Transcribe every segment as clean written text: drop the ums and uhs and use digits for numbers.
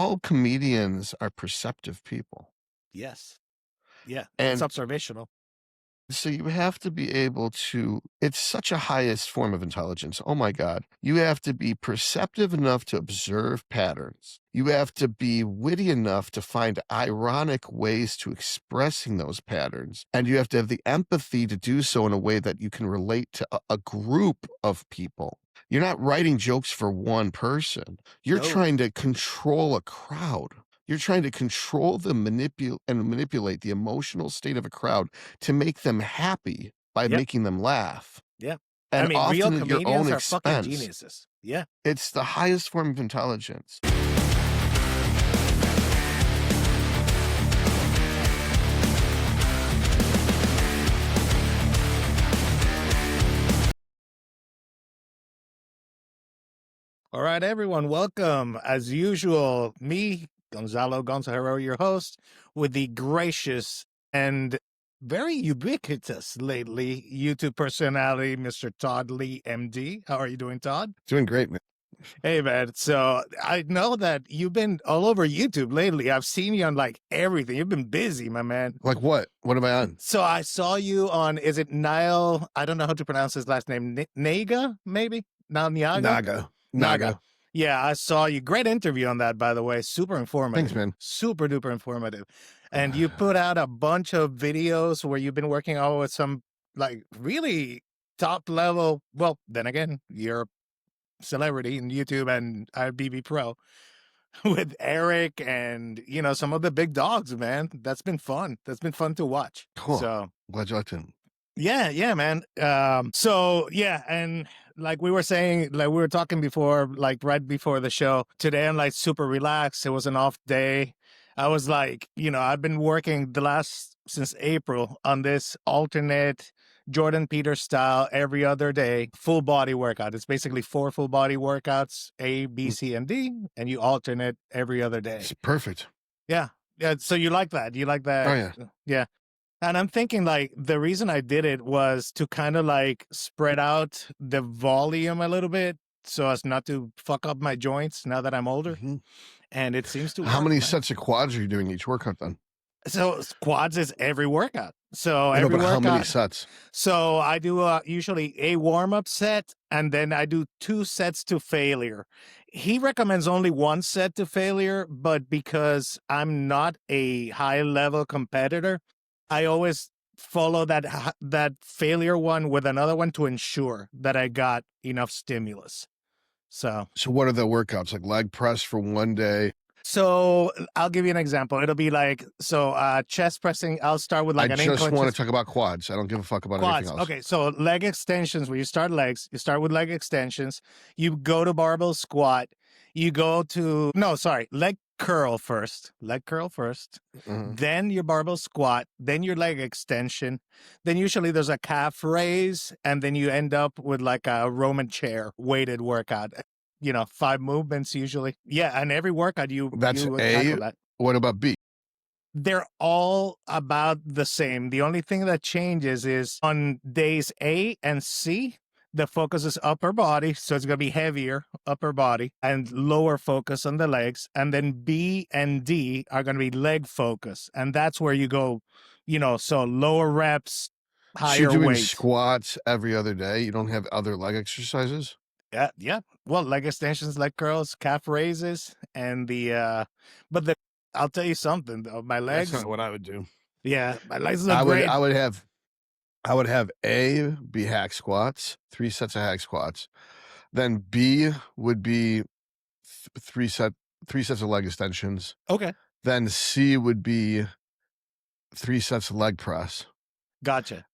all comedians are perceptive people. Yes. Yeah. It's And observational. so you have to be able to, it's such a highest form of intelligence. Oh my God. You have to be perceptive enough to observe patterns. You have to be witty enough to find ironic ways to expressing those patterns. And you have to have the empathy to do so in a way that you can relate to a group of people. You're not writing jokes for one person. You're No. trying to control a crowd. You're trying to control the manipulate the emotional state of a crowd to make them happy by Yep. making them laugh. Yeah. And I mean, real often at your comedians own are fucking expense. geniuses. Yeah. It's the highest form of intelligence. All right, everyone. Welcome. As usual, me, Gonzo, your host, with the gracious and very ubiquitous lately YouTube personality, Mr. Todd Lee, MD. How are you doing, Todd? Doing great, man. Hey, man. So I know that you've been all over YouTube lately. I've seen you on like everything. You've been busy, my man. Like what? What am I on? So I saw you on, is it Nile? I don't know how to pronounce his last name. Naga, maybe? Naga? Naga. Yeah, I saw you. Great interview on that, by the way. Super informative. Thanks, man. Super duper informative. And you put out a bunch of videos where you've been working out with some like really top level. Well, then again, you're a celebrity in YouTube and IBB Pro with Eric and, you know, some of the big dogs, man. That's been fun. That's been fun to watch. Cool. So glad you liked him. yeah, man. So yeah, and like we were saying, like we were talking before, like right before the show, today I'm like super relaxed. It was an off day. I was like, you know, I've been working since April on this alternate Jordan Peters style every other day, full body workout. It's basically 4 full body workouts, A, B, C, and D, and you alternate every other day. It's perfect. Yeah. Yeah. So you like that? You like that? Oh, yeah. Yeah. And I'm thinking like the reason I did it was to kind of like spread out the volume a little bit so as not to fuck up my joints now that I'm older. Mm-hmm. And it seems to work. How many sets of quads are you doing each workout then? So quads is every workout. So I know, every but workout. how many sets? So I do usually a warm-up set and then I do 2 sets to failure. He recommends only 1 set to failure, but because I'm not a high-level competitor, I always follow that failure one with another one to ensure that I got enough stimulus. So what are the workouts? Like leg press for one day? So I'll give you an example. It'll be like, chest pressing. I'll start with like I an just incline want chest. to talk about quads. I don't give a fuck about Quads. anything else. Okay, so leg extensions, where you start legs, you start with leg extensions. You go to barbell squat. You go to, leg curl first. Leg curl first. Mhm. Then your barbell squat. Then your leg extension. Then usually there's a calf raise. And then you end up with like a Roman chair weighted workout. You know, 5 movements usually. Yeah, and every workout That's you A. tackle that. What about B? They're all about the same. The only thing that changes is on days A and C, the focus is upper body. So it's going to be heavier upper body and lower focus on the legs. And then B and D are going to be leg focus. And that's where you go, you know, so lower reps, So higher you're doing weight. squats every other day? You don't have other leg exercises? Yeah. Well, leg extensions, leg curls, calf raises, and I'll tell you something though. My legs. That's not what I would do. Yeah, my legs look great. I would have A be hack squats, 3 sets of hack squats. Then B would be 3 sets of leg extensions. Okay. Then C would be 3 sets of leg press. Gotcha.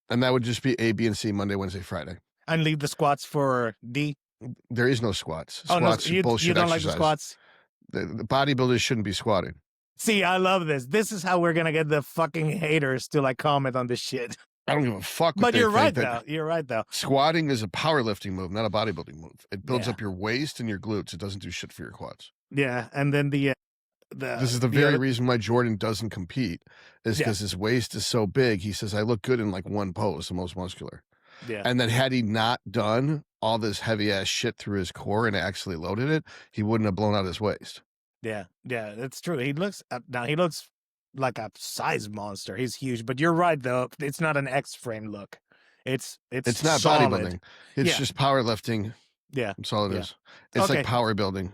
And that would just be A, B, and C Monday, Wednesday, Friday. And leave the squats for D. There is no squats. Oh, Squats no, are bullshit you don't exercise. like the squats? The bodybuilders shouldn't be squatting. See, I love this. This is how we're gonna get the fucking haters to like comment on this shit. I don't give a fuck. But you're right though. You're right though. Squatting is a powerlifting move, not a bodybuilding move. It builds Yeah. up your waist and your glutes. It doesn't do shit for your quads. Yeah, and then this is the very reason why Jordan doesn't compete, is because his waist is so big. He says, I look good in like one pose, the most muscular. Yeah. And then had he not done all this heavy ass shit through his core and actually loaded it, he wouldn't have blown out his waist. Yeah, yeah, that's true. He looks now. He looks like a size monster. He's huge, but you're right though. It's not an X frame look. It's It's not solid. bodybuilding. It's Yeah, just powerlifting. yeah, That's all it yeah. is. It's like Okay, power building.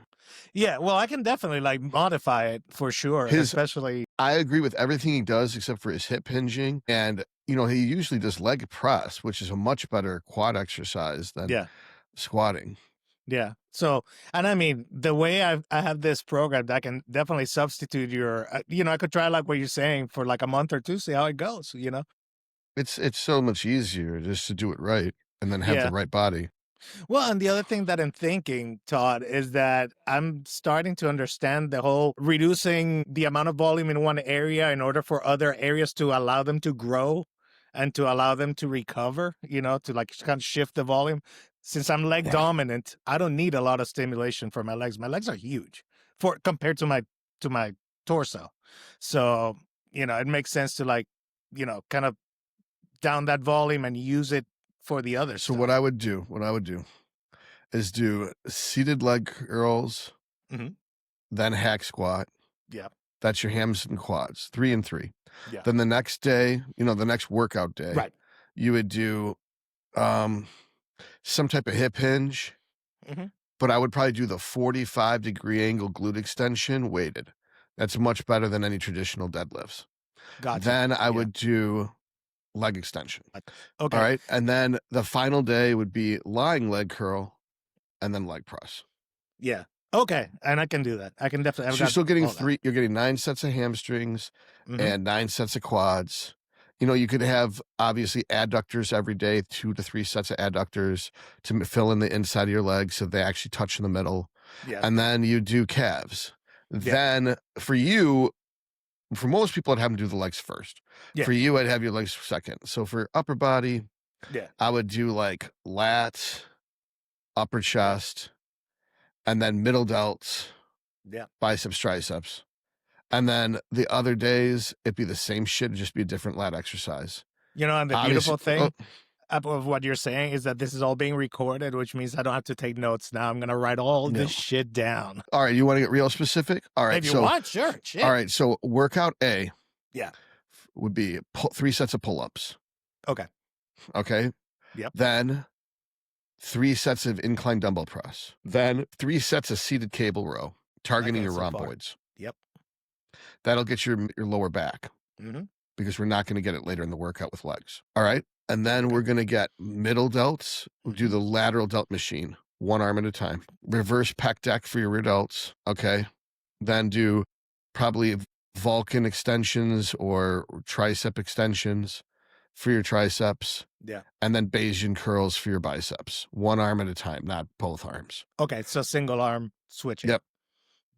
yeah. Well, I can definitely like modify it for sure, His especially. I agree with everything he does except for his hip hinging. And, he usually does leg press, which is a much better quad exercise than Yeah, squatting. yeah. So, and I mean, the way I have this programmed, I can definitely substitute your. I could try like what you're saying for like a month or two, see how it goes. It's so much easier just to do it right and then have the Yeah. right body. Well, and the other thing that I'm thinking, Todd, is that I'm starting to understand the whole reducing the amount of volume in one area in order for other areas to allow them to grow and to allow them to recover, to like kind of shift the volume. Since I'm leg Yeah. dominant, I don't need a lot of stimulation for my legs. My legs are huge for compared to my torso. So, it makes sense to like, kind of down that volume and use it for the other So stuff. what I would do is do seated leg curls, Mhm. then hack squat. Yeah. That's your hams and quads, 3 and 3. Yeah. Then the next day, the next workout day, Right. you would do some type of hip hinge, Mhm. but I would probably do the 45-degree angle glute extension weighted. That's much better than any traditional deadlifts. Gotcha. Then I Yeah. would do leg extension. Okay. All right. And then the final day would be lying leg curl and then leg press. Yeah. Okay. And I can do that. I can definitely. So you're still getting you're getting 9 sets of hamstrings and 9 sets of quads. You could have obviously adductors every day, 2 to 3 sets of adductors to fill in the inside of your legs so they actually touch in the middle. Yeah. And then you do calves. Yeah. Then for most people, I'd have them do the legs first. Yeah. For you, I'd have your legs second. So for upper body, Yeah. I would do like lats, upper chest, and then middle delts, Yeah. biceps, triceps. And then the other days, it'd be the same shit, it'd just be a different lat exercise. And the beautiful Obviously- thing of what you're saying is that this is all being recorded, which means I don't have to take notes now. I'm gonna write all No. this shit down. All right, you want to get real specific? All right, If you so want, sure. Shit. all right, so workout A, Yeah. would be 3 sets of pull-ups. Okay. Okay. Yep. Then 3 sets of incline dumbbell press. Then 3 sets of seated cable row, targeting your so far. rhomboids. Yep. That'll get your lower back Mm-hmm. because we're not going to get it later in the workout with legs. All right. And then we're going to get middle delts. We'll do the lateral delt machine, one arm at a time. Reverse pec deck for your rear delts. Okay. Then do probably Vulcan extensions or tricep extensions for your triceps. Yeah. And then Bayesian curls for your biceps, one arm at a time, not both arms. Okay. So single arm switching. Yep.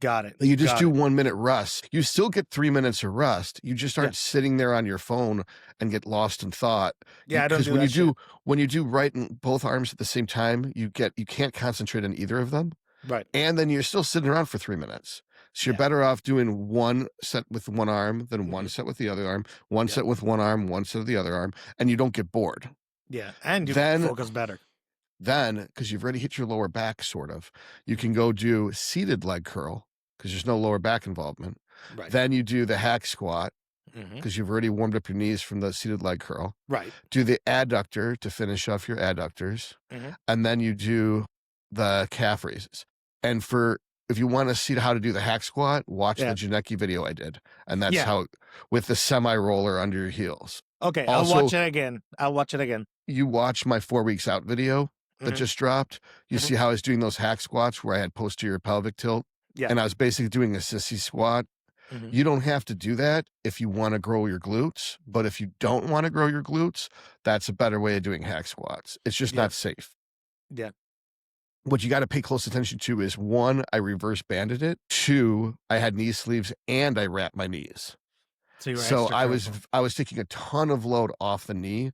Got it. You just do 1 minute rest. You still get 3 minutes of rest. You just aren't sitting there on your phone and get lost in thought. Yeah, I don't do when that when you do right in both arms at the same time, you can't concentrate on either of them. Right. And then you're still sitting around for 3 minutes. So you're better off doing one set with one arm than one set with the other arm, one set with one arm, one set with the other arm, and you don't get bored. Yeah. And you Then- focus better. Then, because you've already hit your lower back, sort of, you can go do seated leg curl because there's no lower back involvement. Right. Then you do the hack squat Mhm. because you've already warmed up your knees from the seated leg curl. Right. Do the adductor to finish off your adductors. Mhm. And then you do the calf raises. And if you want to see how to do the hack squat, watch the Janecki video I did. And that's how, with the semi roller under your heels. Okay. Also- I'll watch it again. You watch my 4 weeks out video that Mhm. just dropped. You Mhm. see how I was doing those hack squats where I had posterior pelvic tilt. Yeah. And I was basically doing a sissy squat. Mhm. You don't have to do that if you want to grow your glutes. But if you don't want to grow your glutes, that's a better way of doing hack squats. It's just not safe. Yeah. What you got to pay close attention to is 1, I reverse banded it. 2, I had knee sleeves and I wrapped my knees. So, you were So extra careful. I was taking a ton of load off the knee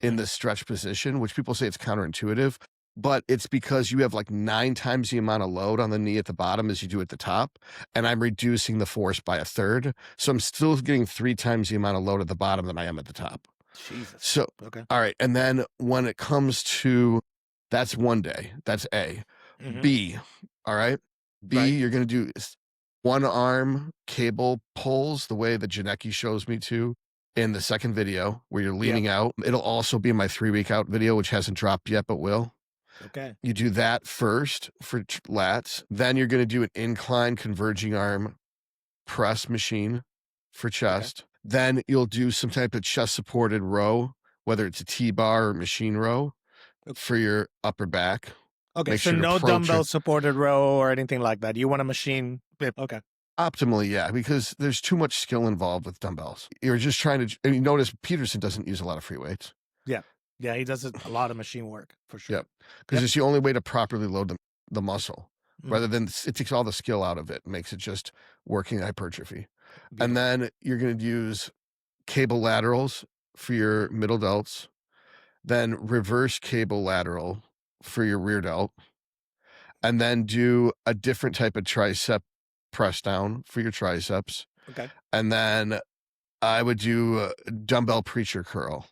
in the stretch position, which people say it's counterintuitive, but it's because you have like 9 times the amount of load on the knee at the bottom as you do at the top, and I'm reducing the force by 1/3. So I'm still getting 3 times the amount of load at the bottom than I am at the top. Jesus. So, Okay. all right. And then when it comes to, that's one day, that's A. Mhm. B, all right? B, Right. you're going to do one arm cable pulls the way that Janecki shows me to in the second video where you're leaning out. It'll also be in my 3-week out video, which hasn't dropped yet, but will. Okay. You do that first for lats. Then you're going to do an incline converging arm press machine for chest. Okay. Then you'll do some type of chest supported row, whether it's a T-bar or machine row for your upper back. Okay, make so sure no dumbbell supported row or anything like that. You want a machine. Okay. Optimally, yeah, because there's too much skill involved with dumbbells. You're just trying to, and you notice Peterson doesn't use a lot of free weights. Yeah. Yeah, he does a lot of machine work for sure. Yep. Because it's the only way to properly load the muscle. Rather than it takes all the skill out of it, makes it just working hypertrophy. Beautiful. And then you're going to use cable laterals for your middle delts, then reverse cable lateral for your rear delt, and then do a different type of tricep press down for your triceps. Okay. And then I would do dumbbell preacher curl.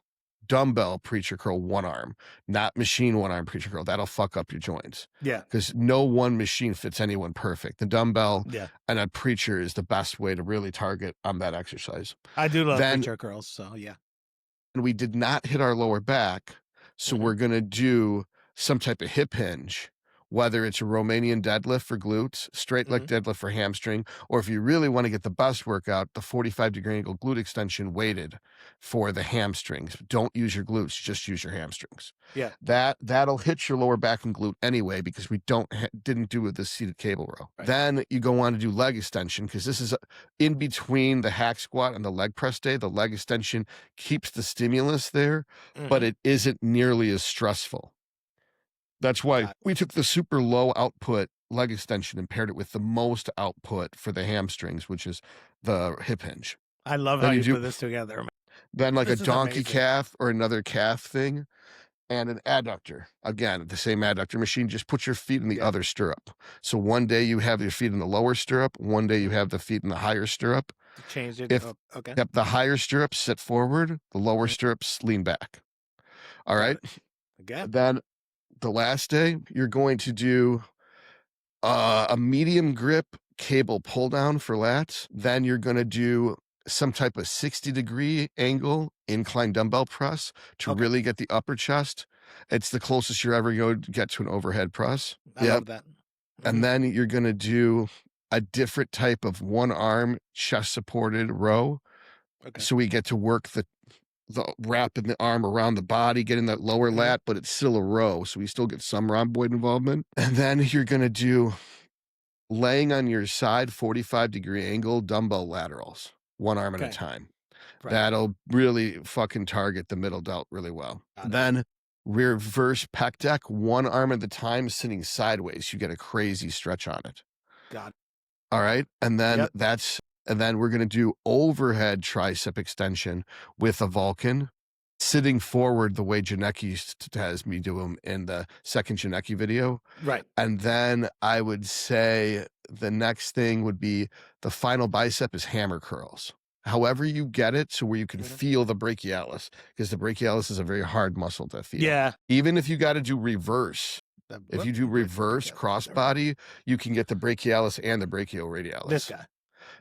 Dumbbell preacher curl one arm, not machine one arm preacher curl. That'll fuck up your joints. Yeah. Because no one machine fits anyone perfect. The dumbbell and a preacher is the best way to really target on that exercise. I do love preacher curls, so yeah. And we did not hit our lower back, so we're going to do some type of hip hinge, whether it's a Romanian deadlift for glutes, straight leg deadlift for hamstring, or if you really want to get the best workout, the 45-degree angle glute extension weighted for the hamstrings. Don't use your glutes, just use your hamstrings. Yeah. That'll hit your lower back and glute anyway, because we didn't do with the seated cable row. Right. Then you go on to do leg extension, because this is in between the hack squat and the leg press day. The leg extension keeps the stimulus there, but it isn't nearly as stressful. That's why we took the super low output leg extension and paired it with the most output for the hamstrings, which is the hip hinge. I love how you put this together. Then like a donkey calf or another calf thing and an adductor. Again, the same adductor machine, just put your feet in the other stirrup. So one day you have your feet in the lower stirrup, one day you have the feet in the higher stirrup. Change it up. Okay. Yep, the higher stirrups sit forward, the lower stirrups lean back. All right. Okay. Then the last day, you're going to do a medium grip cable pull down for lats. Then you're going to do some type of 60-degree angle incline dumbbell press to really get the upper chest. It's the closest you're ever going to get to an overhead press. I love that. And then you're going to do a different type of one arm chest supported row. Okay. So we get to work the wrapping the arm around the body, getting that lower lat, but it's still a row. So we still get some rhomboid involvement. And then you're going to do laying on your side, 45-degree angle dumbbell laterals, one arm at a time. Right. That'll really fucking target the middle delt really well. Then reverse pec deck, one arm at a time, sitting sideways. You get a crazy stretch on it. Got it. All right. And then and then we're going to do overhead tricep extension with a Vulcan, sitting forward the way Janecki has me do them in the second Janecki video. Right. And then I would say the next thing would be the final bicep is hammer curls. However you get it, so where you can feel the brachialis, because the brachialis is a very hard muscle to feel. Yeah. Even if you got to do reverse, if you do reverse crossbody, you can get the brachialis and the brachioradialis. This guy.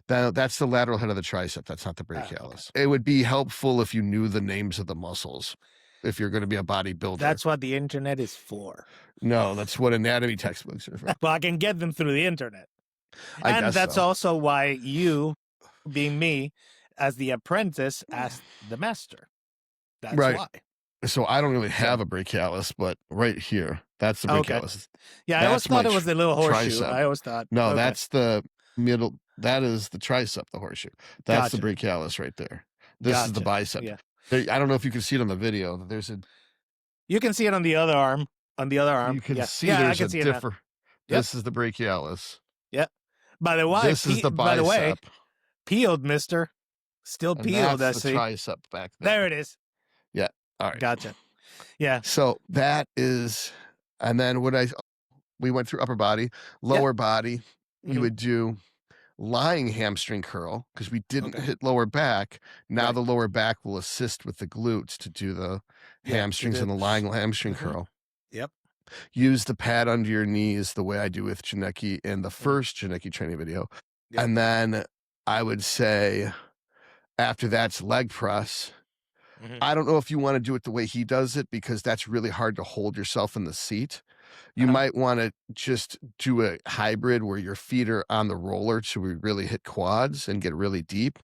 That's the lateral head of the tricep. That's not the brachialis. It would be helpful if you knew the names of the muscles, if you're going to be a bodybuilder. That's what the internet is for. No, that's what anatomy textbooks are for. Well, I can get them through the internet. And that's also why you, being me, as the apprentice, asked the master. That's why. So I don't really have a brachialis, but right here, that's the brachialis. Yeah, I always thought it was the little horseshoe. Tricep. I always thought. No, that's the middle. That is the tricep, the horseshoe. That's the brachialis right there. This is the bicep. Yeah. I don't know if you can see it on the video. You can see it on the other arm. On the other arm. You can see there's a different. This is the brachialis. Yeah. By the way, this is the bicep. By the way, peeled, mister. Still peeled. That's the tricep back there. There it is. Yeah. All right. Gotcha. Yeah. So that is, and then we went through upper body, lower body. You would do lying hamstring curl, because we didn't hit lower back. Now the lower back will assist with the glutes to do the hamstrings and the lying hamstring curl. Yep. Use the pad under your knees the way I do with Janecki in the first Janecki training video. Yep. And then I would say after that's leg press. I don't know if you want to do it the way he does it because that's really hard to hold yourself in the seat. You might want to just do a hybrid where your feet are on the roller to really hit quads and get really deep,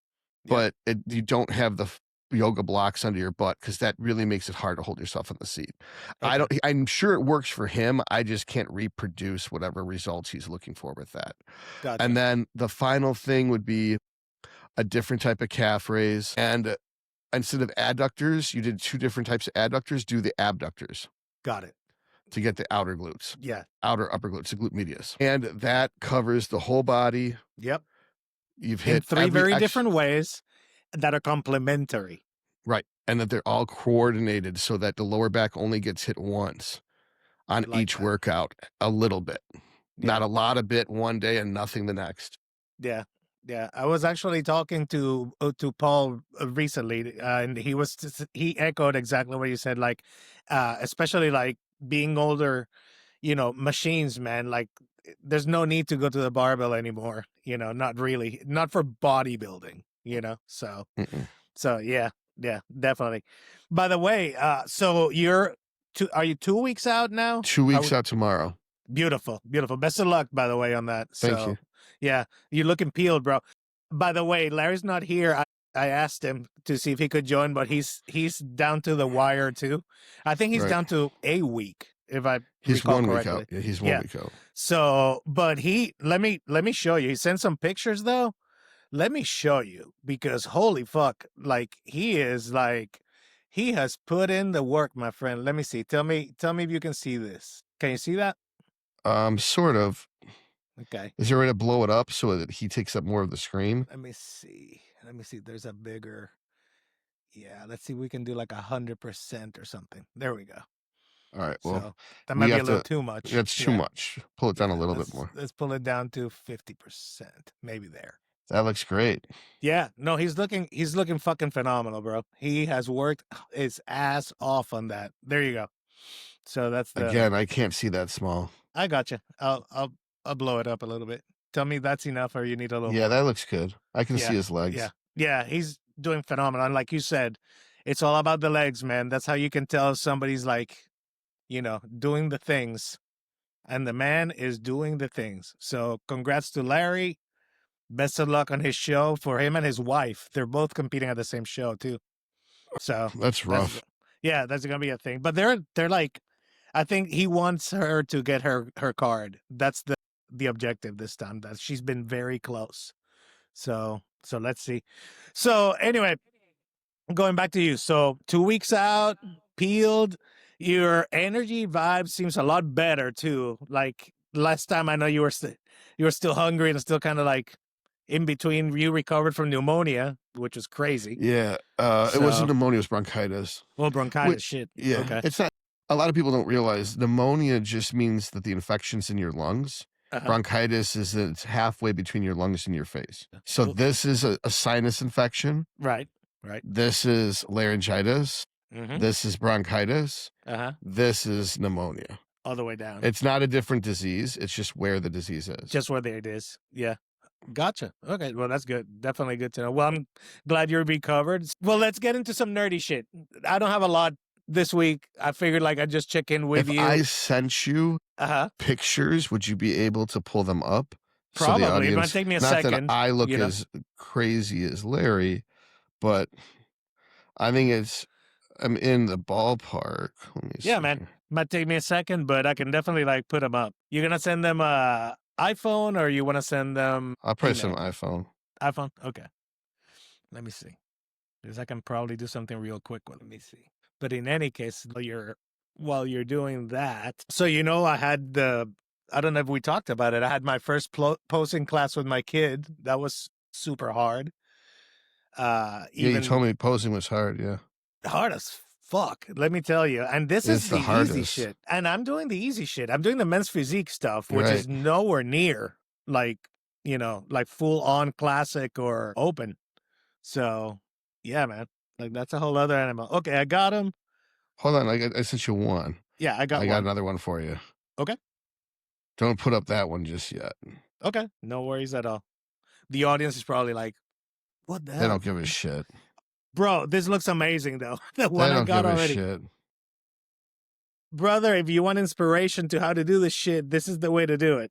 but you don't have the yoga blocks under your butt because that really makes it hard to hold yourself in the seat. I'm sure it works for him. I just can't reproduce whatever results he's looking for with that. Gotcha. And then the final thing would be a different type of calf raise. And instead of adductors, you did 2 different types of adductors. Do the abductors. Got it. To get the outer glutes. Yeah. Outer upper glutes, the glute medius. And that covers the whole body. Yep. You've hit in 3 very different ways that are complementary. Right. And that they're all coordinated so that the lower back only gets hit once on each workout, a little bit. Not a lot of bit one day and nothing the next. Yeah. Yeah, I was actually talking to Paul recently, and he echoed exactly what you said. Like, especially like being older, machines, man. Like, there's no need to go to the barbell anymore. Not really, not for bodybuilding. So yeah, definitely. By the way, so are you 2 weeks out now? 2 weeks out tomorrow. Beautiful. Best of luck, by the way, on that. Thank you. Yeah, you're looking peeled, bro. By the way, Larry's not here. I asked him to see if he could join, but he's down to the wire too. I think he's down to a week, if I recall correctly. 1 week out. Yeah, he's 1 week out. So, but let me show you. He sent some pictures though. Let me show you, because holy fuck, like he has put in the work, my friend. Let me see. Tell me if you can see this. Can you see that? Sort of. Okay. Is there a way to blow it up so that he takes up more of the screen? Let me see. There's a bigger. Yeah, let's see. We can do like 100% or something. There we go. All right. Well, so that might be a little too much. That's too much. Pull it down a little bit more. Let's pull it down to 50%, maybe there. That looks great. Yeah. No, he's looking fucking phenomenal, bro. He has worked his ass off on that. There you go. So that's again. I can't see that small. I gotcha. I'll blow it up a little bit. Tell me that's enough, or you need a little more. Yeah, that looks good. I can see his legs. Yeah, he's doing phenomenal. And like you said, it's all about the legs, man. That's how you can tell if somebody's like, doing the things. And the man is doing the things. So congrats to Larry. Best of luck on his show for him and his wife. They're both competing at the same show too. So that's rough. That's gonna be a thing. But they're like, I think he wants her to get her card. That's the objective this time. That she's been very close. So let's see. So anyway, going back to you. So 2 weeks out, peeled. Your energy vibe seems a lot better too. Like last time, I know you were still hungry and still kind of like in between. You recovered from pneumonia, which was crazy. Yeah, it wasn't pneumonia; it was bronchitis. Well, bronchitis, shit. Yeah, okay. It's not. A lot of people don't realize pneumonia just means that the infection's in your lungs. Bronchitis is that it's halfway between your lungs and your face. So this is a sinus infection. Right. This is laryngitis. This is bronchitis. This is pneumonia. All the way down. It's not a different disease. It's just where the disease is. Just where it is. Yeah. Gotcha. Okay. Well, that's good. Definitely good to know. Well, I'm glad you're recovered. Well, let's get into some nerdy shit. I don't have a lot this week. I figured like I'd just check in with you. If I sent you pictures, would you be able to pull them up? Probably. So the audience, it might take me a not second. That I look as crazy as Larry, but I think I'm in the ballpark. Let me see. Yeah, man. Might take me a second, but I can definitely like put them up. You're gonna send them iPhone, or you want to send them? I'll probably send an iPhone. iPhone. Okay. Let me see, because I can probably do something real quick. Let me see. But in any case, while you're doing that, so I had I don't know if we talked about it. I had my first posing class with my kid. That was super hard. You told me posing was hard. Yeah, hard as fuck. Let me tell you. And this is the easy shit. And I'm doing the easy shit. I'm doing the men's physique stuff, which is nowhere near like full on classic or open. So yeah, man. Like that's a whole other animal. Okay, I got him. Hold on, I sent you one. Yeah, I got another one for you. Okay. Don't put up that one just yet. Okay, no worries at all. the audience is probably like, what the They hell? don't give a shit. Bro, this looks amazing though. The They one I don't got give a already. shit. Brother, if you want inspiration to how to do this shit, this is the way to do it.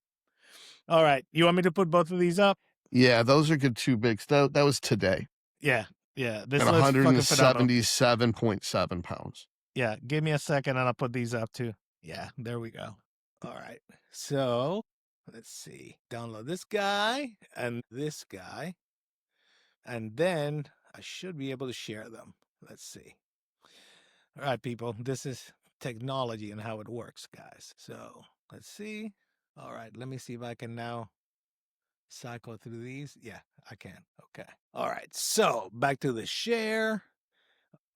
All right. You want me to put both of these up? Yeah, those are good too big. That was today Yeah. Yeah. This at looks fucking phenomenal. 177.7 pounds. Yeah. Give me a second and I'll put these up too. Yeah. There we go. All right. So let's see. Download this guy and this guy. And then I should be able to share them. Let's see. All right, people. This is technology and how it works, guys. So let's see. All right. Let me see if I can now cycle through these. Yeah, I can. Okay. All right. So back to the share.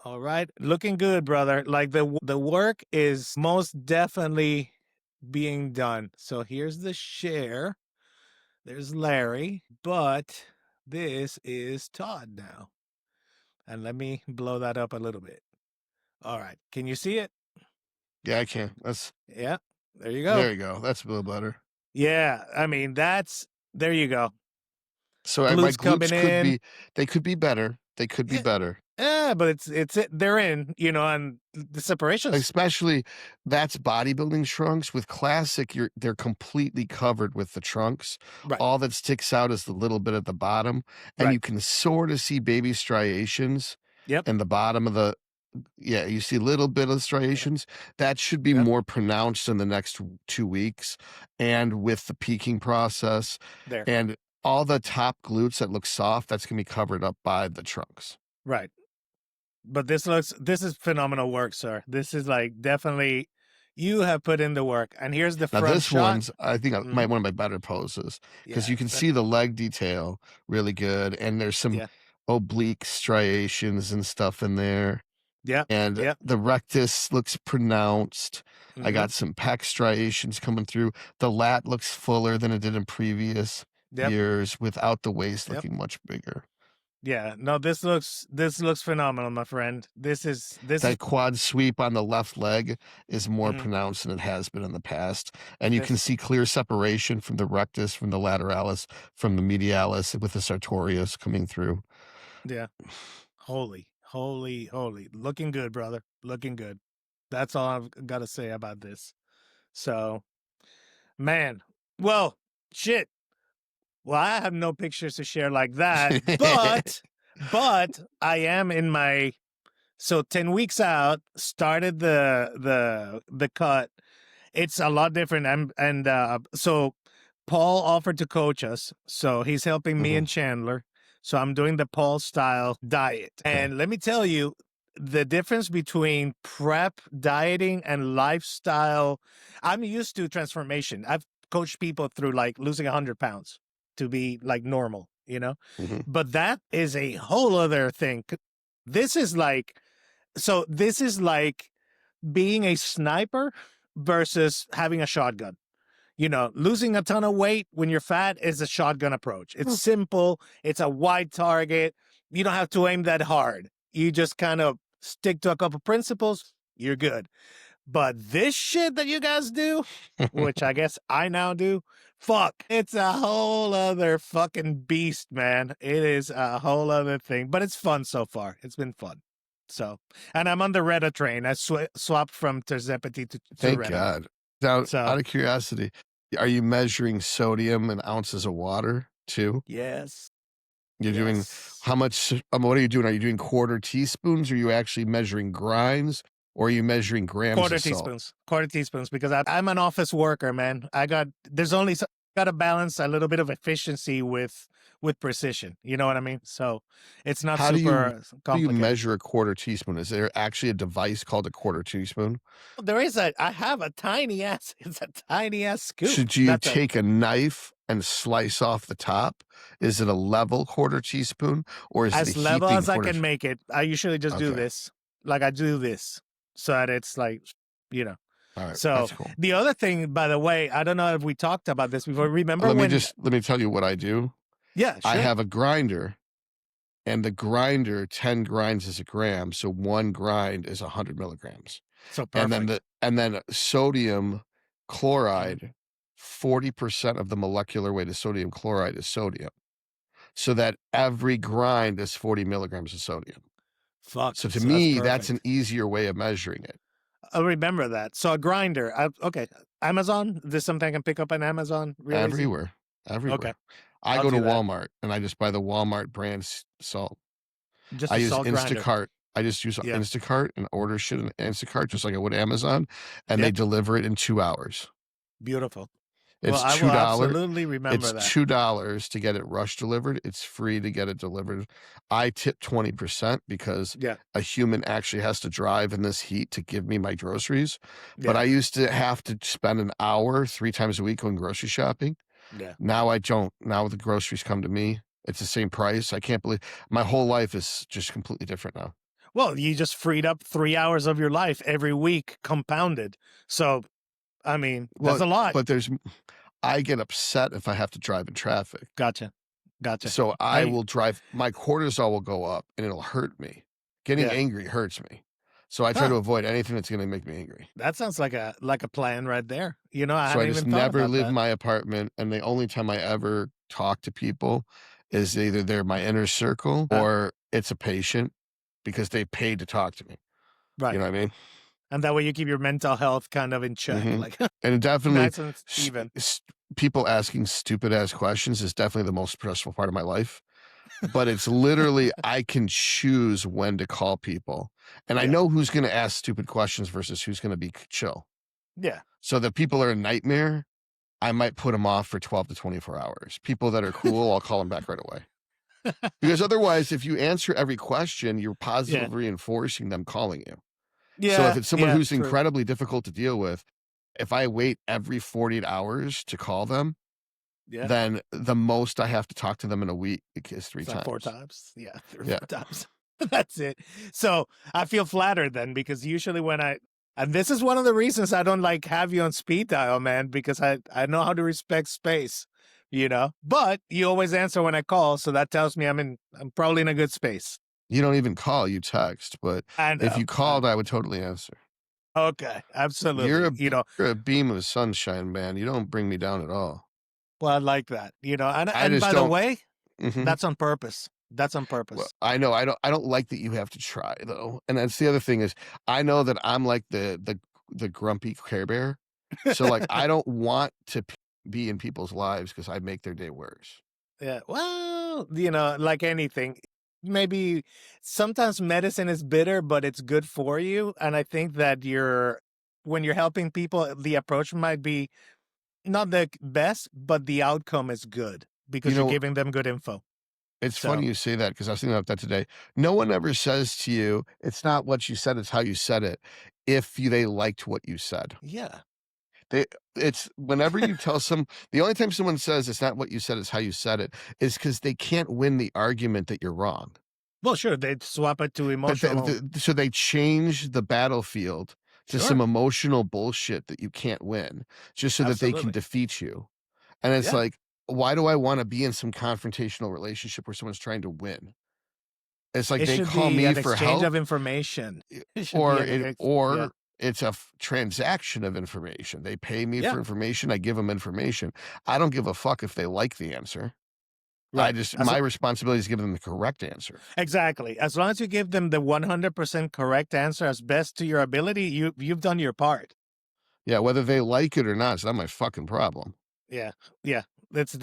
All right. Looking good, brother. Like the work is most definitely being done. So here's the share. There's Larry, but this is Todd now. And let me blow that up a little bit. All right. Can you see it? Yeah, I can. That's Yeah. There you go. There you go. That's a little better. Yeah. I mean, there you go. So my Glutes glutes coming could in. be, they could be better. They could be better. Yeah, but they're in, and the separations. Especially that's bodybuilding trunks. With classic, they're completely covered with the trunks. Right. All that sticks out is the little bit at the bottom, and Right. you can sort of see baby striations. Yep. In the bottom of the, yeah, you see a little bit of striations. That should be more pronounced in the next 2 weeks, and with the peaking process there, and all the top glutes that look soft, that's gonna be covered up by the trunks. Right. But this is phenomenal work, sir. This is like definitely you have put in the work. And here's the front Now this shot. one's, I think, one of my better poses because you can see the leg detail really good, and there's some oblique striations and stuff in there. Yeah. And the rectus looks pronounced. I got some pec striations coming through. The lat looks fuller than it did in previous years without the waist looking much bigger. Yeah, no, this looks phenomenal, my friend. That quad sweep on the left leg is more pronounced than it has been in the past. And you can see clear separation from the rectus, from the lateralis, from the medialis with the sartorius coming through. Yeah. Holy. Looking good, brother. Looking good. That's all I've got to say about this. So, man, well, shit. Well, I have no pictures to share like that, but I am in my, so 10 weeks out, started the cut. It's a lot different. And so Paul offered to coach us. So he's helping me and Chandler. So I'm doing the Paul style diet. And let me tell you, the difference between prep dieting and lifestyle, I'm used to transformation. I've coached people through like losing 100 pounds to be like normal, but that is a whole other thing. This is like being a sniper versus having a shotgun. Losing a ton of weight when you're fat is a shotgun approach. It's simple. It's a wide target. You don't have to aim that hard. You just kind of stick to a couple principles. You're good. But this shit that you guys do, which I guess I now do, fuck, it's a whole other fucking beast, man. It is a whole other thing. But it's fun so far. It's been fun. So, and I'm on the Retta train. I swapped from Terzepatine to Thank Retta. God. Now, out of curiosity, are you measuring sodium in ounces of water too? Yes. You're doing how much? What are you doing? Are you doing quarter teaspoons? Or are you actually measuring grinds? Or are you measuring grams quarter of salt? Quarter teaspoons, because I'm an office worker, man. There's only got to balance a little bit of efficiency with precision. You know what I mean? So it's not super complicated. How do you measure a quarter teaspoon? Is there actually a device called a quarter teaspoon? I have a tiny ass. It's a tiny ass scoop. Should you take a knife and slice off the top? Is it a level quarter teaspoon, or is it as level as I can make it? I usually just do this. Like I do this. So that it's like, All right, so that's cool. The other thing, by the way, I don't know if we talked about this before. Remember let me tell you what I do. Yeah, sure. I have a grinder, and the grinder, 10 grinds is a gram. So 1 grind is 100 milligrams. So perfect. And then sodium chloride, 40% of the molecular weight of sodium chloride is sodium. so that every grind is 40 milligrams of sodium. Fuck. So to So that's me, that's an perfect. easier way of measuring it. I'll remember that. So a grinder. Okay. Amazon. This is something I can pick up on Amazon real easy. Everywhere. Okay. I I'll go to do that. Walmart and I just buy the Walmart brand salt. Just I a use salt grinder. Instacart. I just use Yeah. Instacart and order shit in Instacart just like I would Amazon, and Yeah. they deliver it in 2 hours. Beautiful. It's Well, I will $2. absolutely remember It's that. $2 to get it rush delivered. It's free to get it delivered. I tip 20% because Yeah. a human actually has to drive in this heat to give me my groceries. But Yeah. I used to have to spend an hour 3 times a week going grocery shopping. Yeah. Now I don't. Now the groceries come to me. It's the same price. I can't believe my whole life is just completely different now. Well, you just freed up 3 hours of your life every week, compounded. So, I mean, that's a lot. But I get upset if I have to drive in traffic. Gotcha. So I will drive, my cortisol will go up and it'll hurt me. Getting Yeah. angry hurts me. So I try to avoid anything that's going to make me angry. That sounds like a plan right there. You know, I So I hadn't just even thought never about leave that. my apartment. And the only time I ever talk to people is either they're my inner circle or it's a patient because they paid to talk to me. Right. You know what I mean? And that way you keep your mental health kind of in check. Like, And definitely nice and Steven. people asking stupid ass questions is definitely the most stressful part of my life. But it's literally, I can choose when to call people. And I know who's going to ask stupid questions versus who's going to be chill. Yeah. So the people are a nightmare, I might put them off for 12 to 24 hours. People that are cool, I'll call them back right away. Because otherwise, if you answer every question, you're positively reinforcing them calling you. Yeah. So if it's someone who's true. incredibly difficult to deal with, if I wait every 48 hours to call them, then the most I have to talk to them in a week is 3 times. 4 times. Yeah. 4 times. That's it. So I feel flattered then, because usually when and this is one of the reasons I don't like have you on speed dial, man, because I know how to respect space, you know, but you always answer when I call. So that tells me I'm probably in a good space. You don't even call, you text, but if you called, I would totally answer. Okay. Absolutely. You're a beam of sunshine, man. You don't bring me down at all. Well, I like that, you know, and just by the way, Mhm. that's on purpose. That's on purpose. Well, I know. I don't like that you have to try though. And that's the other thing is I know that I'm like the grumpy Care Bear. So like I don't want to be in people's lives because I make their day worse. Yeah. Well, you know, like anything, maybe sometimes medicine is bitter, but it's good for you. And I think that when you're helping people, the approach might be not the best, but the outcome is good because you're giving them good info. It's funny you say that because I was thinking about that today. No one ever says to you, it's not what you said, it's how you said it, if they liked what you said. Yeah. It's whenever you tell the only time someone says it's not what you said, it's how you said it, is because they can't win the argument that you're wrong. Well, sure, they'd swap it to emotional. So they change the battlefield to some emotional bullshit that you can't win just so that they can defeat you. And it's like, why do I want to be in some confrontational relationship where someone's trying to win? It's like they call me for help. Exchange of information. Or it's a transaction of information. They pay me for information. I give them information. I don't give a fuck if they like the answer. Right. My responsibility is to give them the correct answer. Exactly. As long as you give them the 100% correct answer as best to your ability, you've done your part. Yeah, whether they like it or not, it's not my fucking problem. Yeah. Yeah. It's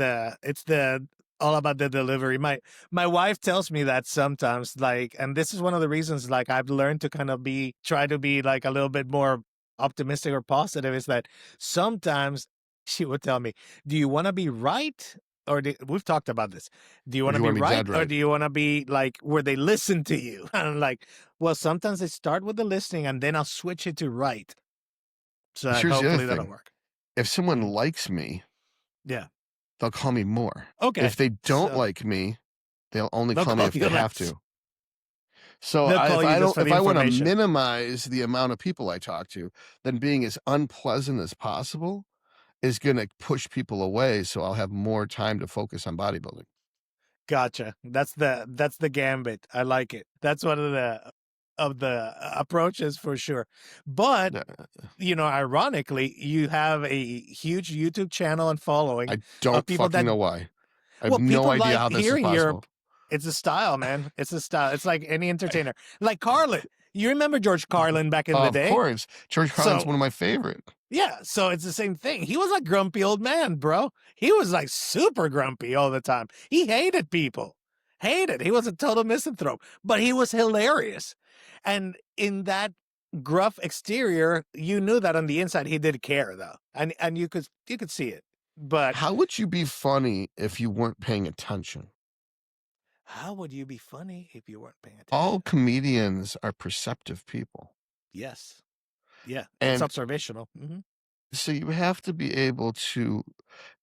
all about the delivery. My wife tells me that sometimes, like, and this is one of the reasons, like, I've learned to kind of try to be like a little bit more optimistic or positive, is that sometimes she would tell me, do you want to be right? Or we've talked about this. Do you want to be right? Or do you want to be like where they listen to you? And I'm like, well, sometimes they start with the listening and then I'll switch it to right. So hopefully that'll work. If someone likes me, they'll call me more. Okay. If they don't like me, they'll only call me if they have to. So if I want to minimize the amount of people I talk to, then being as unpleasant as possible is going to push people away. So I'll have more time to focus on bodybuilding. Gotcha. That's the gambit. I like it. That's one of the approaches for sure. But you know, ironically, you have a huge YouTube channel and following. I don't fucking know why. I have Well, no people idea like how this is hearing your. possible. It's a style, man. It's a style. It's like any entertainer, like Carlin. You remember George Carlin back in the Of day? course, George Carlin's So one of my favorite. yeah, so it's the same thing. He was a grumpy old man, bro. He was like super grumpy all the time. He hated people. Hated. He was a total misanthrope, but he was hilarious. And in that gruff exterior, you knew that on the inside he did care though. And you could see it. But How would you be funny if you weren't paying attention? how would you be funny if you weren't paying All attention? comedians are perceptive people. Yes. Yeah, it's And observational. so you have to be able to,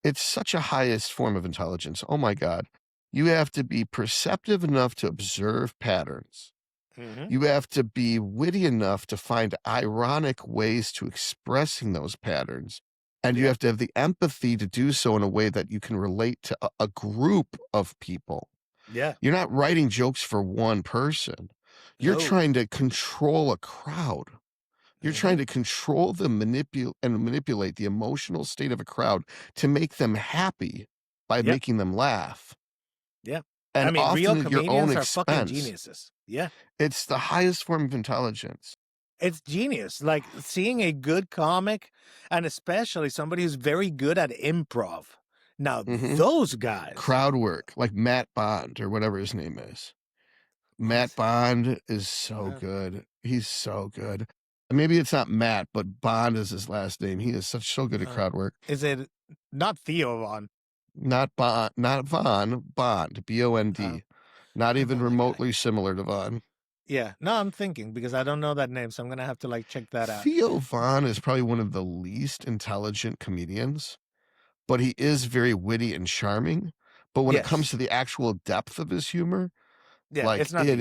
it's such a highest form of intelligence. Oh my God. You have to be perceptive enough to observe patterns. Hmm. You have to be witty enough to find ironic ways to expressing those patterns. And you Yeah. have to have the empathy to do so in a way that you can relate to a group of people. Yeah. You're not writing jokes for one person. You're No. trying to control a crowd. You're Hmm. trying to control the manipulate the emotional state of a crowd to make them happy by Yeah. making them laugh. Yeah. I And mean, real often at your own comedians are fucking expense. geniuses. Yeah. It's the highest form of intelligence. It's genius. Like seeing a good comic and especially somebody who's very good at improv. Now, Mhm. those guys. Crowd work, like Matt Bond or whatever his name is. What Matt is it? Bond is so good. He's so good. Maybe it's not Matt, but Bond is his last name. He is so good at crowd work. Is it not Theo Von? Not Bond, not Von, Bond, B-O-N-D. Not I even know that guy. remotely similar to Von. Yeah. No, I'm thinking because I don't know that name, so I'm gonna have to like check that out. Theo Von is probably one of the least intelligent comedians, but he is very witty and charming. But when it comes Yes. to the actual depth of his humor, Yeah, like it's not deep.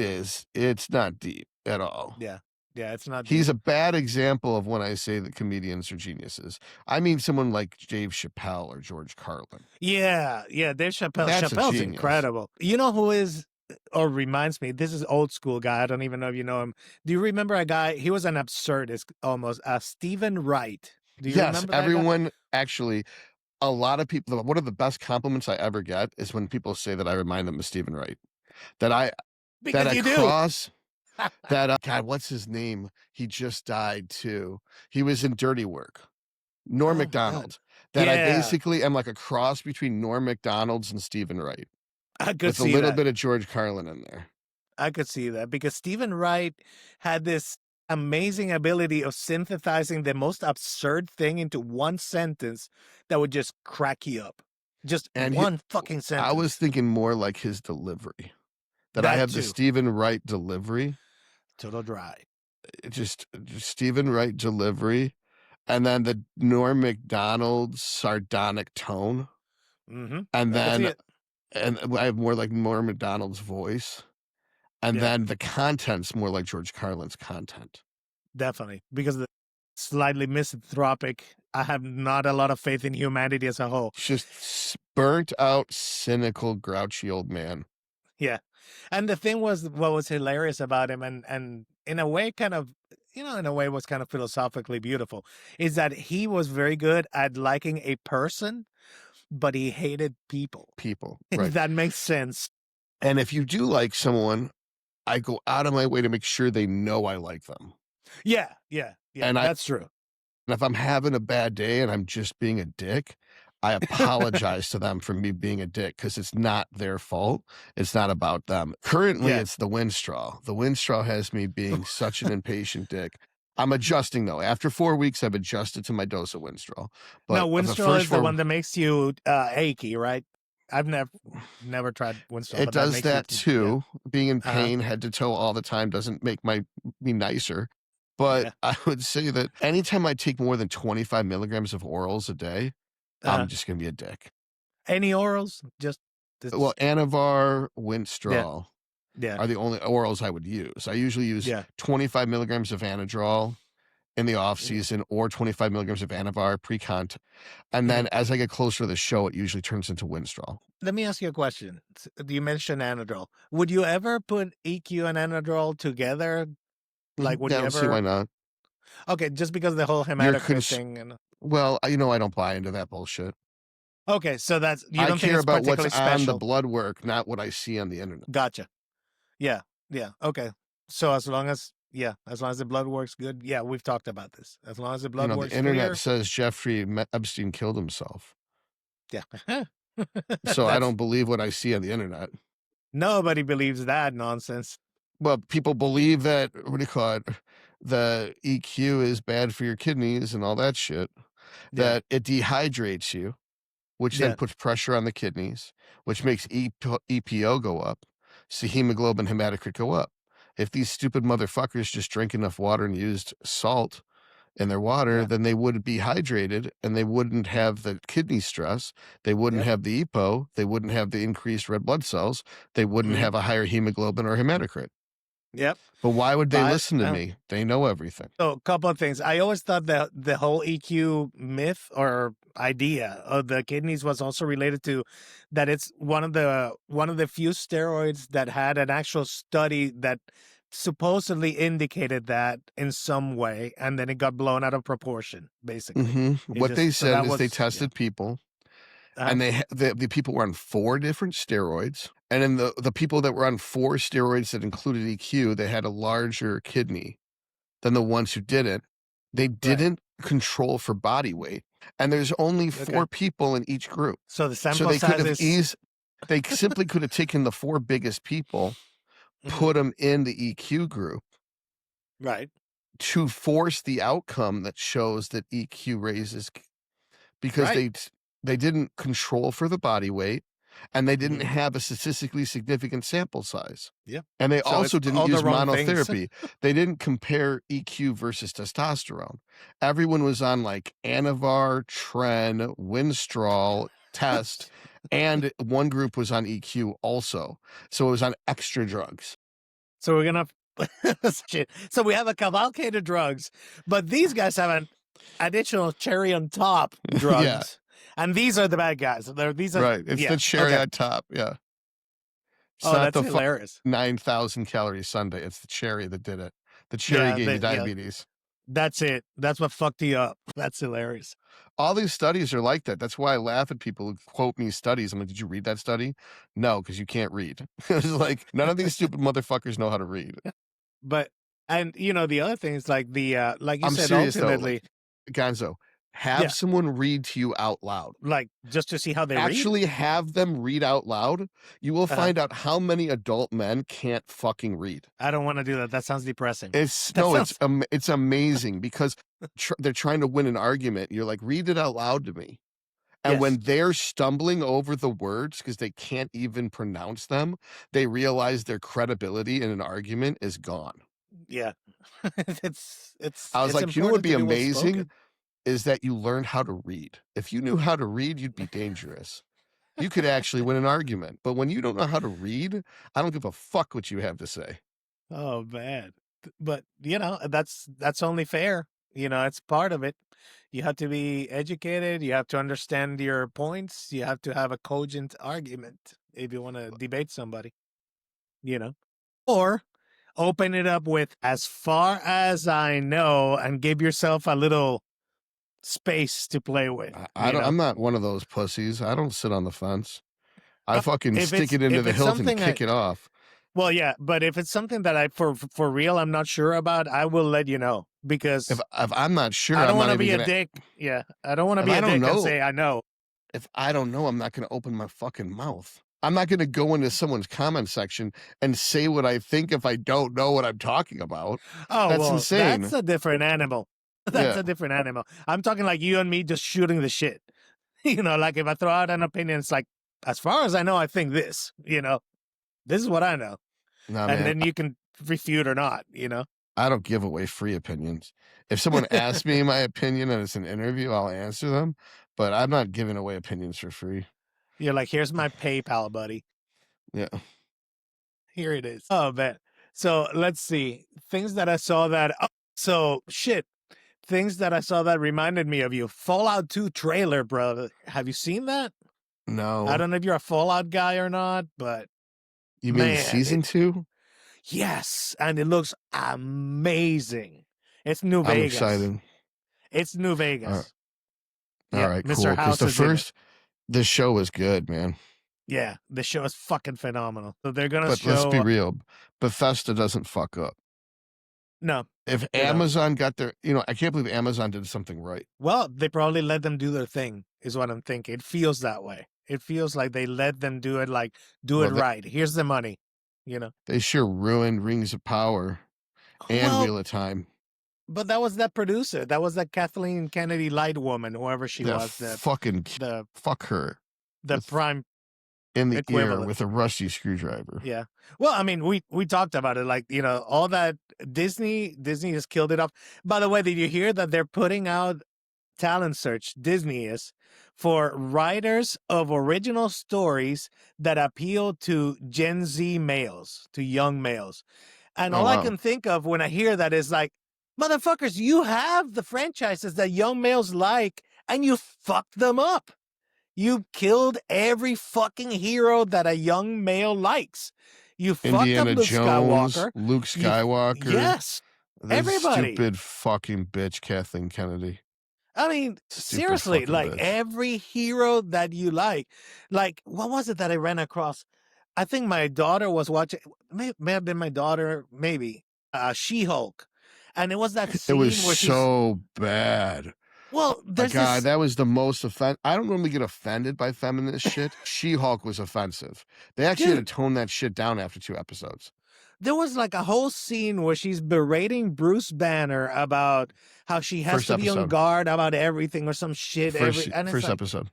it's not deep at all. Yeah. Yeah, it's not He's deep. a bad example of when I say that comedians are geniuses. I mean someone like Dave Chappelle or George Carlin. Yeah, yeah, Dave Chappelle. That's a Chappelle's genius. incredible. You know who is or reminds me, this is old school guy. I don't even know if you know him. Do you remember a guy? He was an absurdist almost. Stephen Wright. Do you Yes, remember that guy? everyone actually, a lot of people, one of the best compliments I ever get is when people say that I remind them of Stephen Wright. That I Because you do. cross that God, what's his name? He just died too. He was in Dirty Work. Norm Oh my God. Macdonald. That I Yeah, basically am like a cross between Norm Macdonald's and Stephen Wright. I could With a see little that. bit of George Carlin in there. I could see that because Stephen Wright had this amazing ability of synthesizing the most absurd thing into one sentence that would just crack you up. Just And one fucking sentence. I was thinking more like his delivery. That I That have the too. Stephen Wright delivery. Total dry. Just Stephen Wright delivery. And then the Norm Macdonald sardonic tone. Mm-hmm. And I could see then it. and I have more like Norm Macdonald's voice. And Yeah. then the content's more like George Carlin's content. Definitely. Because the slightly misanthropic, I have not a lot of faith in humanity as a whole. It's just burnt out, cynical, grouchy old man. Yeah. And the thing was, what was hilarious about him, and in a way, kind of, in a way, was kind of philosophically beautiful, is that he was very good at liking a person, but he hated people. People. If Right. that makes sense. And if you do like someone, I go out of my way to make sure they know I like them. Yeah. And That's true. And if I'm having a bad day and I'm just being a dick, I apologize to them for me being a dick because it's not their fault. It's not about them. Currently, Yeah. it's the Winstraw. The Winstraw has me being such an impatient dick. I'm adjusting though. After 4 weeks, I've adjusted to my dose of Winstraw. But Now, the Winstrol first is the 4 one that makes you achy, right? I've never tried Winstrol. it but does makes you that too. Being in Uh-huh. pain head to toe all the time doesn't make me nicer. But Yeah. I would say that anytime I take more than 25 milligrams of orals a day, I'm just going to be a dick. Any orals? Just Well, Anavar, Winstrol yeah. are the only orals I would use. I usually use Yeah. 25 milligrams of Anadrol in the off season or 25 milligrams of Anavar pre-cont. And then as I get closer to the show, it usually turns into Winstrol. Let me ask you a question. You mentioned Anadrol. Would you ever put EQ and Anadrol together? Like, would Yeah, you I don't ever? see why not. Okay, just because of the whole hematocrit thing. And Well, I don't buy into that bullshit. Okay, so that's you I don't think care it's about what's particularly on the special. blood work, not what I see on the internet. Gotcha. Yeah, yeah. Okay. So as long as as long as the blood works good, yeah, we've talked about this. As long as the You blood know, the works internet clear, says Jeffrey Epstein killed himself. yeah. So I That's don't believe what I see on the internet. nobody believes that nonsense. Well, people believe that, what do you call it? The EQ is bad for your kidneys and all that shit, Yeah, that it dehydrates you, which then yeah, puts pressure on the kidneys, which makes EPO go up. So hemoglobin, hematocrit go up. If these stupid motherfuckers just drink enough water and used salt in their water, yeah. then they would be hydrated and they wouldn't have the kidney stress. They wouldn't Yep. have the EPO. They wouldn't have the increased red blood cells. They wouldn't Hmm. have a higher hemoglobin or hematocrit. Yep. But why would they But listen to me? They know everything. so a couple of things. I always thought that the whole EQ myth or idea of the kidneys was also related to that it's one of the few steroids that had an actual study that supposedly indicated that in some way, and then it got blown out of proportion. Basically, it What they just so said that is they was tested people, uh and the people were on 4 different steroids. And in the people that were on 4 steroids that included EQ, they had a larger kidney than the ones who didn't. They right. didn't control for body weight. And there's only 4 Okay, people in each group. so the So sample they could size have is they simply could have taken the 4 biggest people, mhm, put them in the EQ group right. to force the outcome that shows that EQ raises, because Right. they didn't control for the body weight, and they didn't Hmm. have a statistically significant sample size. Yeah. And they So also it's didn't all the use wrong things. monotherapy. They didn't compare EQ versus testosterone. Everyone was on like Anavar, Tren, Winstrol, Test, and one group was on EQ also. So it was on extra drugs. So we're gonna shit. So we have a cavalcade of drugs, but these guys have an additional cherry on top Yeah, drugs, and these are the bad guys. These are right. It's the cherry okay. on top. Yeah. It's Oh, not that's the hilarious. 9,000 calorie sundae. It's the cherry that did it. The cherry Yeah, gave you yeah. diabetes. That's it. That's what fucked you up. That's hilarious. All these studies are like that. That's why I laugh at people who quote me studies. I'm like, did you read that study? No, because you can't read. It's like none of these stupid motherfuckers know how to read. But and the other thing is like the like you I'm said, serious though. Like ultimately, Gonzo, have yeah, someone read to you out loud. like just to see how they read. Actually have them read out loud. You will Uh, find out how many adult men can't fucking read. I don't want to do that. That sounds depressing. It's That no, sounds it's amazing because they're trying to win an argument. You're like, read it out loud to me. And yes, when they're stumbling over the words because they can't even pronounce them, they realize their credibility in an argument is gone. yeah. it's it's I was it's like, you know what would important be to be well amazing spoken. is that you learned how to read. If you knew how to read, you'd be dangerous. You could actually win an argument. But when you don't know how to read, I don't give a fuck what you have to say. Oh man. But that's only fair. It's part of it. You have to be educated, you have to understand your points, you have to have a cogent argument if you want to debate somebody, you know. Or open it up with as far as I know and give yourself a little space to play with, I don't. I'm not one of those pussies. I don't sit on the fence. I Uh, fucking If stick it's it into if the it's hilt and something kick it off. well, yeah, but if it's something that I for real I'm not sure about, I will let you know If because if I'm not sure, I don't I'm want not to even be a gonna. dick. Yeah, I don't want to If be I a don't dick and know, say I know. if I don't know, I'm not gonna open my fucking mouth. I'm not gonna go into someone's comment section and say what I think if I don't know what I'm talking about. Oh, That's well, that's insane. a different animal. That's Yeah. a different animal. I'm talking like you and me just shooting the shit. Like if I throw out an opinion, it's like, as far as I know, I think this. This is what I know. Nah, And man. then you can refute or not. I don't give away free opinions. If someone asks me my opinion and it's an interview, I'll answer them. But I'm not giving away opinions for free. You're like, here's my PayPal, buddy. Yeah. Here it is. Oh, man. So let's see. Things that I saw that. Oh, so shit. Things that I saw that reminded me of you. Fallout 2 trailer, bro. Have you seen that? I No. don't know if you're a Fallout guy or not, but You mean man, season 2? yes, and it looks amazing. It's New I'm Vegas. excited. It's New All right. Vegas. All Yep, right, Mr. cool. Because House is in it. The show was good, man. Yeah, the show is fucking phenomenal. So they're gonna But let's be show. real. Bethesda doesn't fuck up. No, If they don't. Amazon got their, I can't believe Amazon did something right. Well, they probably let them do their thing, is what I'm thinking. It feels that way. It feels like they let them do it, like, do it Well, right. Here's the money, you know? they sure ruined Rings of Power and Well, Wheel of Time. but that was that producer. That was that Kathleen Kennedy Light woman, whoever she That was, fucking the fuck her the prime in the ear equivalent. with a rusty screwdriver. Yeah. Well, I mean, we talked about it, like, all that Disney has killed it off. By the way, did you hear that they're putting out talent search, Disney is, for writers of original stories that appeal to Gen Z males, to young males. And Oh, all I wow. can think of when I hear that is like, motherfuckers, you have the franchises that young males like, and you fucked them up. You killed every fucking hero that a young male likes. You fucked Indiana up Luke Jones, Skywalker. Luke Skywalker. Yes. This Everybody. stupid fucking bitch, Kathleen Kennedy. I mean, Stupid seriously, fucking like bitch. every hero that you like what was it that I ran across? I think my daughter was watching, may have been my daughter, maybe, She-Hulk. And it was that It scene was where she's, so bad. well, there's God, this, that was the most I don't normally get offended by feminist shit. She-Hulk was offensive. They actually had dude, to tone that shit down after 2 episodes. there was like a whole scene where she's berating Bruce Banner about how she has First to be on episode. guard about everything or some shit. And it's First like, episode.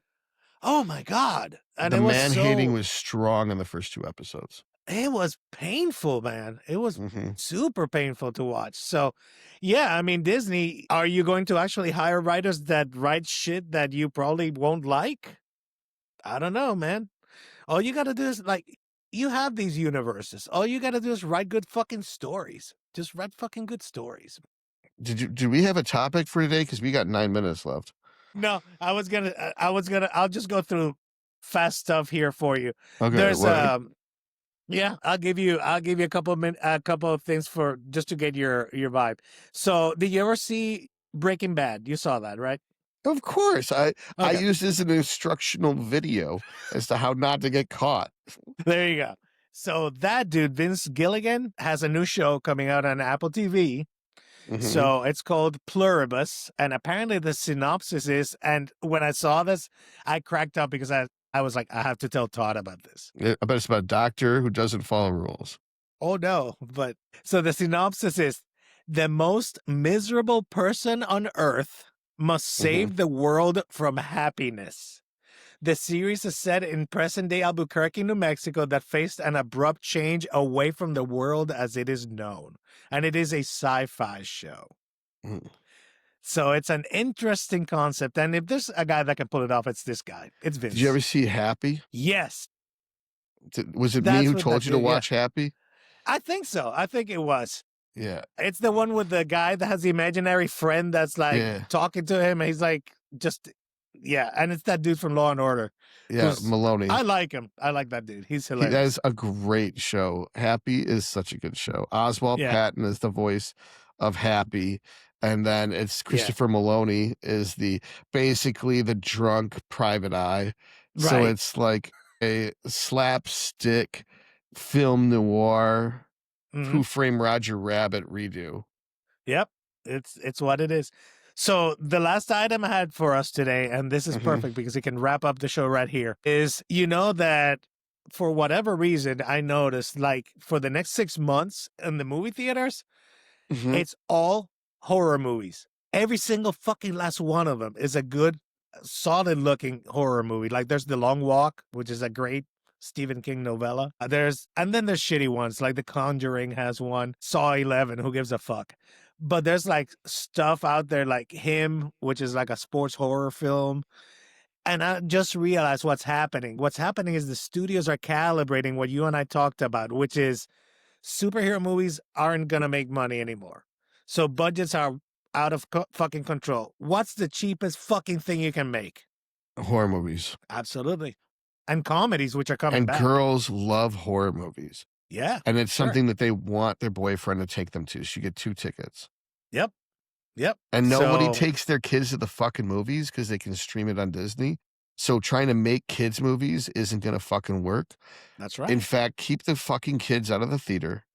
oh my God. And The it was man-hating was strong in the first 2 episodes. it was painful, man. It was Mhm. super painful to watch. So, yeah, I mean, Disney, are you going to actually hire writers that write shit that you probably won't like? I don't know, man. All you got to do is, like, you have these universes. All you got to do is write good fucking stories. Just write fucking good stories. Did we have a topic for today? Because we got 9 minutes left. No, I'll just go through fast stuff here for you. Okay, There's, what? yeah, I'll give you a couple of things for just to get your vibe. So, did you ever see Breaking Bad? You saw that, right? Of course. I Okay, used this as an instructional video as to how not to get caught. there you go. So that dude, Vince Gilligan, has a new show coming out on Apple TV. Mhm. So it's called Pluribus, and apparently the synopsis is. And when I saw this, I cracked up because I was like, I have to tell Todd about this. I bet it's about a doctor who doesn't follow rules. Oh no, but so the synopsis is the most miserable person on earth must save the world from happiness. The series is set in present day Albuquerque, New Mexico, that faced an abrupt change away from the world as it is known. And it is a sci-fi show. Mhm. So it's an interesting concept. And if there's a guy that can pull it off, it's this guy. It's Vince. Did you ever see Happy? Yes. Was it me That's who what told that you to did, yeah. watch Happy? I think so. I think it was. Yeah. It's the one with the guy that has the imaginary friend that's like Yeah. talking to him. And he's like, just, yeah. And it's that dude from Law and Order. Yeah, Maloney. I like him. I like that dude. He's hilarious. That is a great show. Happy is such a good show. Oswald Patton is the voice of Happy. And then it's Christopher Maloney is basically the drunk private eye. So Right. it's like a slapstick film noir, Who Framed Roger Rabbit redo. Yep. It's what it is. So the last item I had for us today, and this is perfect because it can wrap up the show right here, is that for whatever reason, I noticed like for the next 6 months in the movie theaters, it's all horror movies. Every single fucking last one of them is a good, solid looking horror movie. Like there's The Long Walk, which is a great Stephen King novella. And then there's shitty ones like The Conjuring has one, Saw 11, who gives a fuck. But there's like stuff out there like Him, which is like a sports horror film. And I just realized what's happening. What's happening is the studios are calibrating what you and I talked about, which is superhero movies aren't going to make money anymore. So budgets are out of fucking control. What's the cheapest fucking thing you can make? Horror movies. Absolutely. And comedies, which are coming back. And girls love horror movies. Yeah. And it's something that they want their boyfriend to take them to. So you get 2 tickets. Yep. And nobody takes their kids to the fucking movies because they can stream it on Disney. So trying to make kids movies isn't going to fucking work. That's right. In fact, keep the fucking kids out of the theater.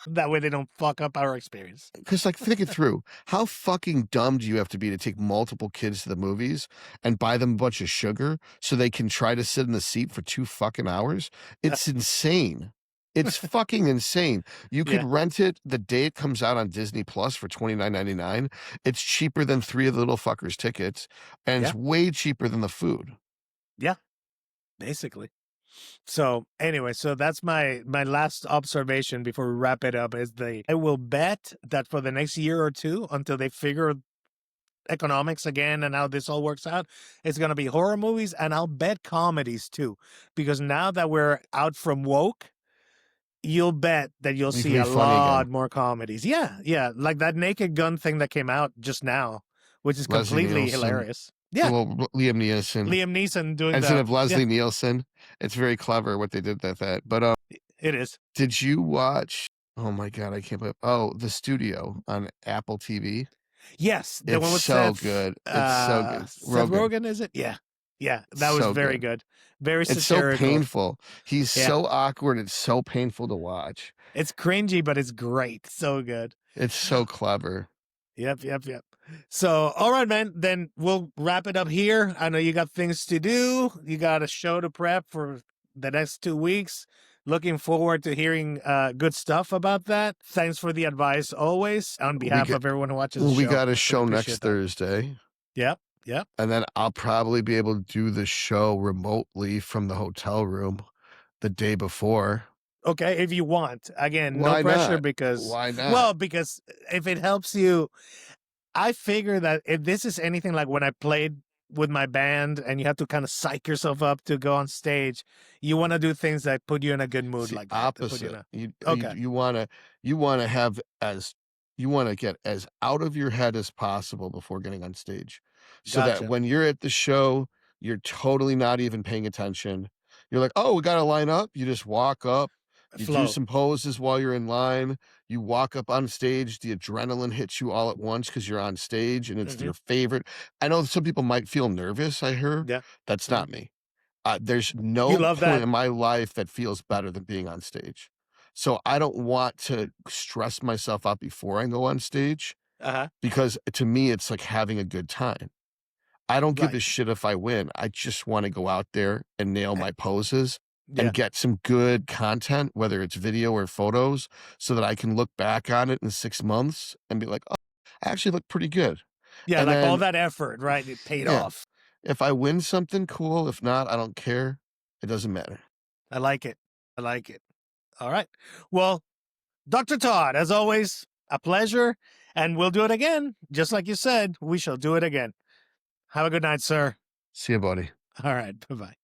That way they don't fuck up our experience. Because, like, think it through. How fucking dumb do you have to be to take multiple kids to the movies and buy them a bunch of sugar so they can try to sit in the seat for 2 fucking hours? It's insane. It's fucking insane. You could rent it the day it comes out on Disney Plus for $29.99. It's cheaper than 3 of the little fuckers' tickets, and it's way cheaper than the food. Yeah, basically. So anyway, so that's my last observation before we wrap it up is I will bet that for the next year or two, until they figure economics again and how this all works out, it's going to be horror movies, and I'll bet comedies too, because now that we're out from woke, you'll bet that you'll see a lot more comedies. Yeah, like that Naked Gun thing that came out just now, which is completely hilarious. Yeah. Well, Liam Neeson doing instead of Leslie Nielsen. It's very clever what they did with that. But it is. Did you watch? Oh my god, I can't believe. Oh, The Studio on Apple TV. Yes, the one with Seth, good. It's so good. Seth Rogen, is it? Yeah, that was very good. Very satirical. It's so painful. He's so awkward. It's so painful to watch. It's cringy, but it's great. So good. It's so clever. Yep. So, all right, man, then we'll wrap it up here. I know you got things to do. You got a show to prep for the next 2 weeks. Looking forward to hearing good stuff about that. Thanks for the advice always on behalf of everyone who watches the show. We got a show next Thursday. Yep. And then I'll probably be able to do the show remotely from the hotel room the day before. Okay, if you want. Again, no pressure because... Why not? Well, because if it helps you... I figure that if this is anything like when I played with my band and you have to kind of psych yourself up to go on stage, you want to do things that put you in a good mood, like that. Opposite. You want to get as out of your head as possible before getting on stage, so that when you're at the show, you're totally not even paying attention. You're like, oh, we got to line up. You just walk up. You do some poses while you're in line. You walk up on stage. The adrenaline hits you all at once because you're on stage and it's your favorite. I know some people might feel nervous. I heard. Yeah. That's not me. There's no point in my life that feels better than being on stage. So I don't want to stress myself out before I go on stage, because to me, it's like having a good time. I don't give a shit if I win. I just want to go out there and nail my poses. And get some good content, whether it's video or photos, so that I can look back on it in 6 months and be like, oh, I actually look pretty good. Yeah, and like all that effort, right? It paid off. If I win something, cool. If not, I don't care. It doesn't matter. I like it. All right. Well, Dr. Todd, as always, a pleasure. And we'll do it again. Just like you said, we shall do it again. Have a good night, sir. See you, buddy. All right. Bye-bye.